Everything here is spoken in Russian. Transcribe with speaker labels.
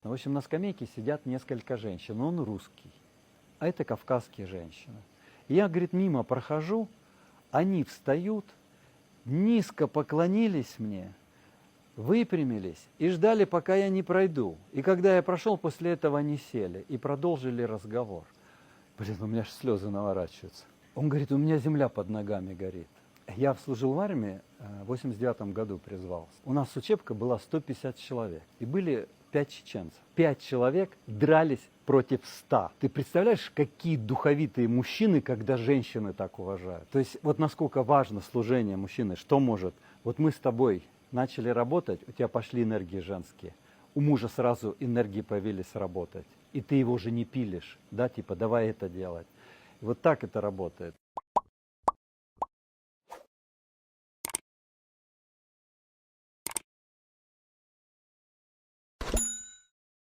Speaker 1: В общем, на скамейке сидят несколько женщин. Он русский, а это кавказские женщины. И я, говорит, мимо прохожу, они встают, низко поклонились мне, выпрямились и ждали, пока я не пройду. И когда я прошел, после этого они сели и продолжили разговор. Блин, у меня аж слезы наворачиваются. Он говорит, у меня земля под ногами горит. Я служил в армии, в 89 году призвался. У нас учебка была 150 человек. И были 5 чеченцев. 5 человек дрались против 100. Ты представляешь, какие духовитые мужчины, когда женщины так уважают? То есть вот насколько важно служение мужчины, что может. Вот мы с тобой начали работать, у тебя пошли энергии женские. У мужа сразу энергии появились работать. И ты его же не пилишь, да, типа давай это делать. И вот так это работает.